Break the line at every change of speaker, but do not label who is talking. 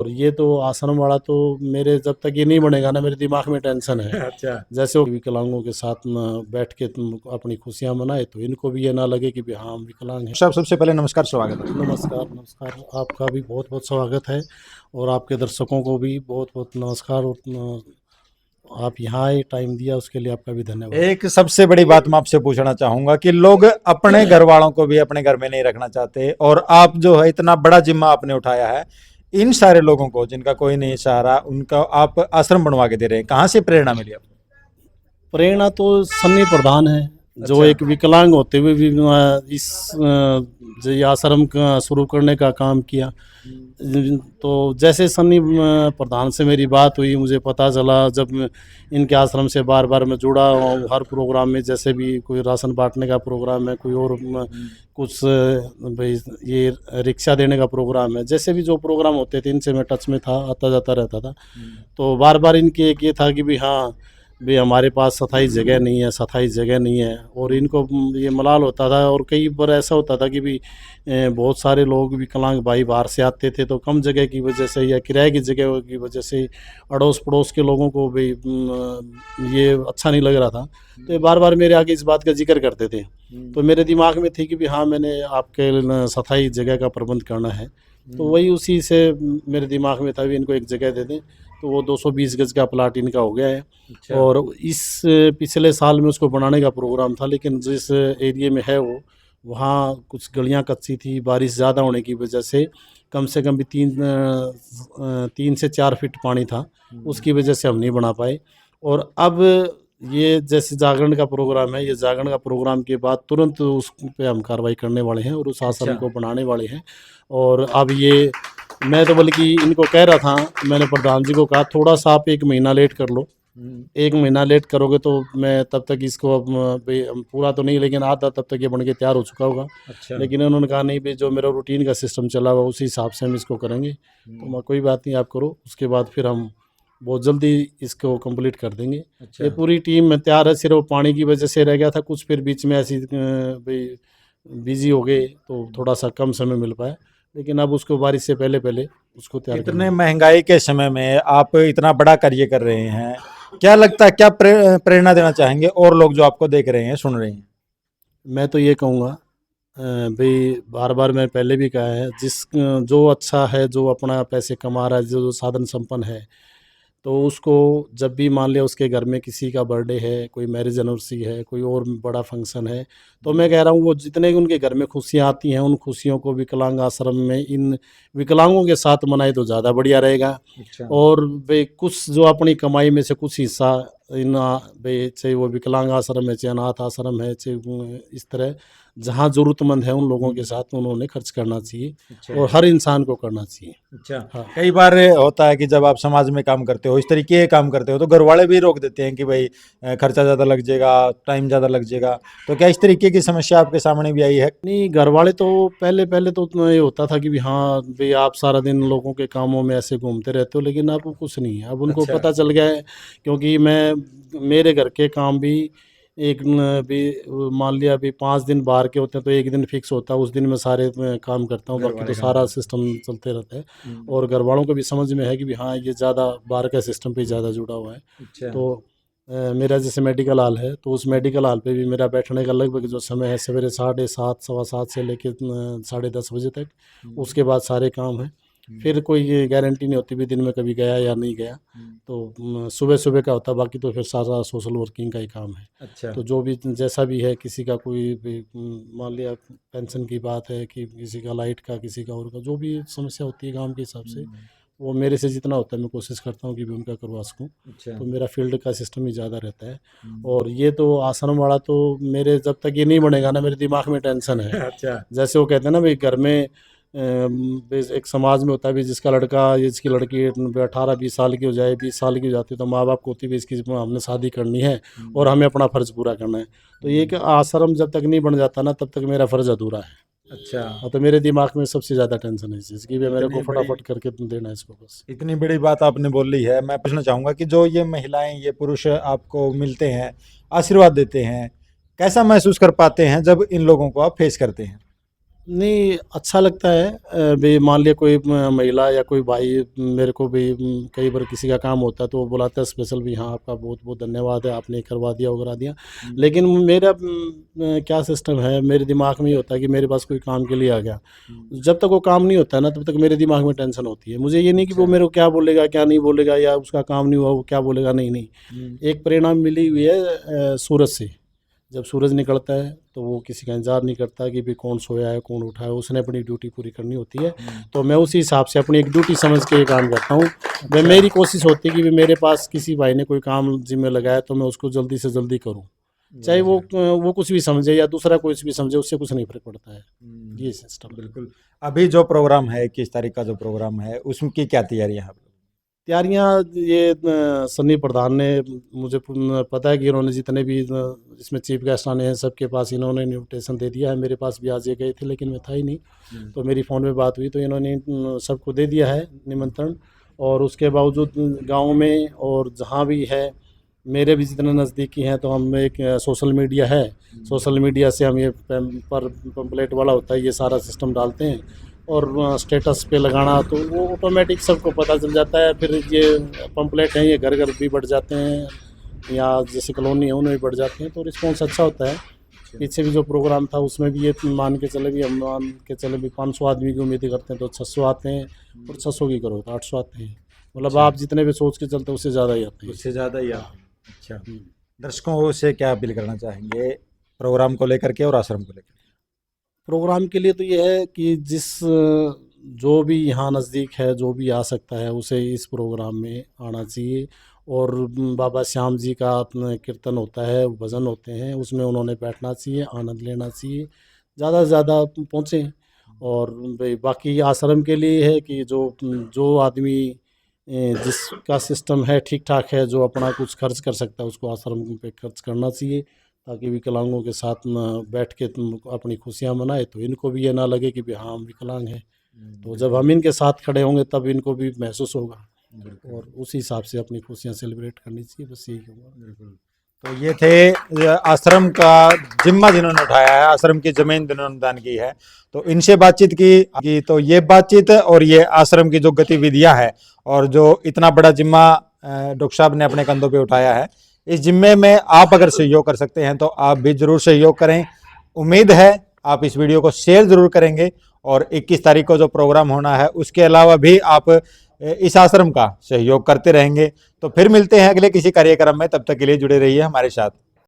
और ये तो आश्रम वाला तो मेरे जब तक ये नहीं बनेगा ना, मेरे दिमाग में टेंशन है।
अच्छा।
जैसे वो विकलांगों के साथ न बैठ के तुम अपनी खुशियाँ मनाए, तो इनको भी ये ना लगे कि भी हाँ, हम विकलांग हैं।
साहब सबसे पहले नमस्कार, स्वागत है।
नमस्कार, नमस्कार। आपका भी बहुत-बहुत स्वागत है और आपके दर्शकों को भी बहुत-बहुत नमस्कार और न आप यहाँ आए, टाइम दिया उसके लिए आपका भी धन्यवाद।
एक सबसे बड़ी बात मैं आपसे पूछना चाहूंगा कि लोग अपने घर वालों को भी अपने घर में नहीं रखना चाहते, और आप जो है इतना बड़ा जिम्मा आपने उठाया है, इन सारे लोगों को जिनका कोई नहीं सहारा, उनका आप आश्रम बनवा के दे रहे हैं, कहाँ से प्रेरणा मिली आपको?
प्रेरणा तो सन्नी प्रधान है, जो
अच्छा।
एक विकलांग होते हुए भी इस जो ये आश्रम का शुरू करने का काम किया। तो जैसे सन्नी प्रधान से मेरी बात हुई, मुझे पता चला जब इनके आश्रम से बार-बार मैं जुड़ा हूँ, हर प्रोग्राम में जैसे भी कोई राशन बाँटने का प्रोग्राम है, कोई और कुछ भई ये रिक्शा देने का प्रोग्राम है, जैसे भी जो प्रोग्राम होते थे इनसे मैं टच में था, आता-जाता रहता था। तो बार-बार इनकी एक ये था कि भई हाँ, भई हमारे पास स्थायी जगह नहीं है, स्थायी जगह नहीं है, और इनको ये मलाल होता था। और कई बार ऐसा होता था कि भई बहुत सारे लोग विकलांग भाई बाहर से आते थे, तो कम जगह की वजह से या किराए की जगह की वजह से अड़ोस-पड़ोस के लोगों को भई ये अच्छा नहीं लग रहा था। तो ये बार-बार मेरे आगे इस बात का ज़िक्र करते थे। तो मेरे दिमाग में थी कि भई हाँ, मैंने आपके न स्थायी जगह का प्रबंध करना है। तो वही उसी से मेरे दिमाग में था भी इनको एक जगह दे दें। तो वो 220 गज़ का प्लॉट इनका हो गया है।
अच्छा।
और इस पिछले साल में उसको बनाने का प्रोग्राम था, लेकिन जिस एरिया में है वो, वहाँ कुछ गलियाँ कच्ची थी, बारिश ज़्यादा होने की वजह से कम भी 3 से 4 फीट पानी था, उसकी वजह से हम नहीं बना पाए। और अब ये जैसे जागरण का प्रोग्राम है, ये जागरण का प्रोग्राम के बाद तुरंत उस पे हम कार्रवाई करने वाले हैं और उस
अच्छा।
आश्रम को बनाने वाले हैं। और अब ये मैं तो बल्कि इनको कह रहा था, मैंने प्रधान जी को कहा थोड़ा-सा आप 1 महीना लेट कर लो। 1 महीना लेट करोगे तो मैं तब तक इसको अब भई पूरा तो नहीं, लेकिन आधा तब तक ये बन के तैयार हो चुका होगा।
अच्छा।
लेकिन उन्होंने कहा नहीं भई, जो मेरा रूटीन का सिस्टम चला हुआ उसी हिसाब से हम इसको करेंगे। तो मैं कोई बात नहीं, आप करो, उसके बाद फिर हम बहुत जल्दी इसको कंप्लीट कर देंगे।
अच्छा।
ये पूरी टीम में तैयार है, सिर्फ़ वो पानी की वजह से रह गया था कुछ, फिर बीच में ऐसी भई बिज़ी हो गए तो थोड़ा-सा कम समय मिल पाया। लेकिन अब उसको बारिश से पहले-पहले उसको तैयार
इतने
करेंगे।
महंगाई के समय में आप इतना बड़ा कार्य कर रहे हैं, क्या लगता है, क्या प्रेरणा देना चाहेंगे और लोग जो आपको देख रहे हैं, सुन रहे हैं?
मैं तो ये कहूँगा भई, बार-बार मैंने पहले भी कहा है, जो अच्छा है, जो अपना पैसे कमा रहा है, जो साधन संपन्न है, तो उसको जब भी मान लिया उसके घर में किसी का बर्थडे है, कोई मैरिज एनिवर्सरी है, कोई और बड़ा फंक्शन है, तो मैं कह रहा हूँ वो जितने उनके घर में खुशियाँ आती हैं, उन खुशियों को विकलांग आश्रम में इन विकलांगों के साथ मनाए तो ज़्यादा बढ़िया रहेगा।
अच्छा।
और भई कुछ जो अपनी कमाई में से कुछ हिस्सा इन भई चाहे वो विकलांग आश्रम है, चाहे अनाथ आश्रम है, चाहे इस तरह जहाँ ज़रूरतमंद है उन लोगों के साथ उन्होंने खर्च करना चाहिए
अच्छा।
और हर इंसान को करना चाहिए।
अच्छा।
हाँ।
कई बार होता है कि जब आप समाज में काम करते हो, इस तरीके के काम करते हो, तो घर वाले भी रोक देते हैं कि भाई खर्चा ज़्यादा लग जाएगा, टाइम ज़्यादा लग जाएगा। तो क्या इस तरीके की समस्या आपके सामने भी आई है?
नहीं, घरवाले तो पहले-पहले तो उतना ये होता था कि भी हाँ, भई आप सारा दिन लोगों के कामों में ऐसे घूमते रहते हो, लेकिन अब कुछ नहीं है। अब उनको
अच्छा।
पता चल गया है, क्योंकि मेरे घर के काम भी एक न भी मान लिया अभी 5 दिन बाहर के होते हैं, तो 1 दिन फिक्स होता है, उस दिन मैं सारे काम करता हूँ,
घर
बाकी तो
वाले काम
सारा
करते
सिस्टम चलते रहता है।
हैं।
और घरवालों को भी समझ में है कि भी हाँ, ये ज़्यादा बाहर का सिस्टम पे ज़्यादा जुड़ा हुआ है।
अच्छा।
तो मेरा जैसे मेडिकल हॉल है, तो उस मेडिकल हॉल पे भी मेरा बैठने का लगभग जो समय है सवेरे 7:30 सवा 7 से लेके 10:30 बजे तक, उसके बाद सारे काम हैं। फिर कोई ये गारंटी नहीं होती भी दिन में कभी गया या नहीं गया, तो सुबह-सुबह का होता है, बाकी तो फिर सारा सोशल वर्किंग का ही काम है।
अच्छा।
तो जो भी जैसा भी है, किसी का कोई भी मान लिया पेंशन की बात है कि किसी का लाइट का, किसी का और का, जो भी समस्या होती है काम के हिसाब से, वो मेरे से जितना होता है मैं कोशिश करता हूँ कि भी उनका करवा सकूँ।
अच्छा।
तो मेरा फील्ड का सिस्टम ही ज़्यादा रहता है। और ये तो आश्रम वाला तो मेरे जब तक ये नहीं बनेगा ना, मेरे दिमाग में टेंशन है।
अच्छा।
जैसे वो कहते हैं ना भई, घर में एक समाज में होता है भी, जिसका लड़का या जिसकी लड़की 18-20 साल की हो जाए, 20 साल की हो जाती है, तो माँ-बाप को होती है भी इसकी हमने शादी करनी है और हमें अपना फ़र्ज़ पूरा करना है। तो ये कि आश्रम जब तक नहीं बन जाता ना, तब तक मेरा फ़र्ज़ अधूरा है।
अच्छा।
हाँ, तो मेरे दिमाग में सबसे ज़्यादा टेंशन है इस चीज़ की, भी मेरे को
इतनी बड़ी
फटाफट करके देना है इसको बस।
इतनी बड़ी बात आपने बोली है। मैं पूछना चाहूँगा कि जो ये महिलाएँ, ये पुरुष आपको मिलते हैं, आशीर्वाद देते हैं, कैसा महसूस कर पाते हैं जब इन लोगों को आप फेस करते हैं?
नहीं, अच्छा लगता है। भी मान लिया कोई महिला या कोई भाई मेरे को भी कई बार किसी का काम होता है तो वो बुलाता है स्पेशल, भी हाँ आपका बहुत बहुत धन्यवाद है, आपने करवा दिया वो करा दिया। लेकिन मेरा क्या सिस्टम है, मेरे दिमाग में ये होता है कि मेरे पास कोई काम के लिए आ गया, जब तक वो काम नहीं होता है ना तब तक मेरे दिमाग में टेंशन होती है। मुझे ये नहीं कि वो मेरे को क्या बोलेगा क्या नहीं बोलेगा, या उसका काम नहीं हुआ वो क्या बोलेगा, नहीं नहीं। एक परिणाम मिली हुई है सूरज से। जब सूरज निकलता है तो वो किसी का इंतजार नहीं करता कि भाई कौन सोया है कौन उठा है, उसने अपनी ड्यूटी पूरी करनी होती है। तो मैं उसी हिसाब से अपनी एक ड्यूटी समझ के ये काम करता हूँ। मैं मेरी कोशिश होती है कि भाई मेरे पास किसी भाई ने कोई काम जिम्मे लगाया तो मैं उसको जल्दी से जल्दी करूँ, चाहे वो कुछ भी समझे या दूसरा कुछ भी समझे, उससे कुछ नहीं फर्क पड़ता है। ये सिस्टम।
बिल्कुल। अभी जो प्रोग्राम है 21 तारीख का जो प्रोग्राम है उसकी क्या तैयारियां हैं?
तैयारियाँ ये सन्नी प्रधान ने, मुझे पता है कि इन्होंने जितने भी इसमें चीफ गेस्ट आने हैं सबके पास इन्होंने इन्विटेशन दे दिया है। मेरे पास भी आज ये गए थे लेकिन मैं था ही नहीं, तो मेरी फ़ोन में बात हुई तो इन्होंने सबको दे दिया है निमंत्रण। और उसके बावजूद गांव में और जहां भी है, मेरे भी जितने नज़दीकी हैं, तो हम एक सोशल मीडिया है, सोशल मीडिया से हम ये पर पम्पलेट वाला होता है ये सारा सिस्टम डालते हैं और स्टेटस पे लगाना, तो वो ऑटोमेटिक सबको पता चल जाता है। फिर ये पम्पलेट हैं ये घर घर भी बढ़ जाते हैं, या जैसे कॉलोनी है उनमें भी बढ़ जाते हैं, तो रिस्पॉन्स अच्छा होता है। पीछे भी जो प्रोग्राम था उसमें भी ये मान के चले भी 500 आदमी की उम्मीद करते हैं तो 600 आते हैं, और 600 की करो तो 800 आते हैं। मतलब आप जितने भी सोच के चलते हैं उससे ज़्यादा ही आते हैं।
उससे ज़्यादा ही आप? अच्छा।
हम्म।
दर्शकों से क्या अपील करना चाहेंगे प्रोग्राम को लेकर के और आश्रम को लेकर?
प्रोग्राम के लिए तो ये है कि जो भी यहाँ नज़दीक है, जो भी आ सकता है उसे इस प्रोग्राम में आना चाहिए। और बाबा श्याम जी का अपना कीर्तन होता है, भजन होते हैं, उसमें उन्होंने बैठना चाहिए, आनंद लेना चाहिए, ज़्यादा से ज़्यादा पहुँचें। और भाई बाकी आश्रम के लिए है कि जो जो आदमी जिसका सिस्टम है ठीक ठाक है, जो अपना कुछ खर्च कर सकता है उसको आश्रम पे खर्च करना चाहिए, ताकि विकलांगों के साथ न बैठ के तुम अपनी खुशियाँ मनाए, तो इनको भी ये ना लगे कि भाई हाँ हम विकलांग हैं। तो जब हम इनके साथ खड़े होंगे तब इनको भी महसूस होगा, और उसी हिसाब से अपनी खुशियाँ सेलिब्रेट करनी चाहिए। बस यही कहूँगा।
बिल्कुल। तो ये थे आश्रम का जिम्मा जिन्होंने उठाया है, आश्रम की जमीन जिन्होंने दान की है, तो इनसे बातचीत की तो ये बातचीत और ये आश्रम की जो गतिविधियां है और जो इतना बड़ा जिम्मा डॉक्टर साहब ने अपने कंधों पे उठाया है, इस जिम्मे में आप अगर सहयोग कर सकते हैं तो आप भी जरूर सहयोग करें। उम्मीद है आप इस वीडियो को शेयर जरूर करेंगे, और 21 तारीख को जो प्रोग्राम होना है उसके अलावा भी आप इस आश्रम का सहयोग करते रहेंगे। तो फिर मिलते हैं अगले किसी कार्यक्रम में, तब तक के लिए जुड़े रहिए हमारे साथ।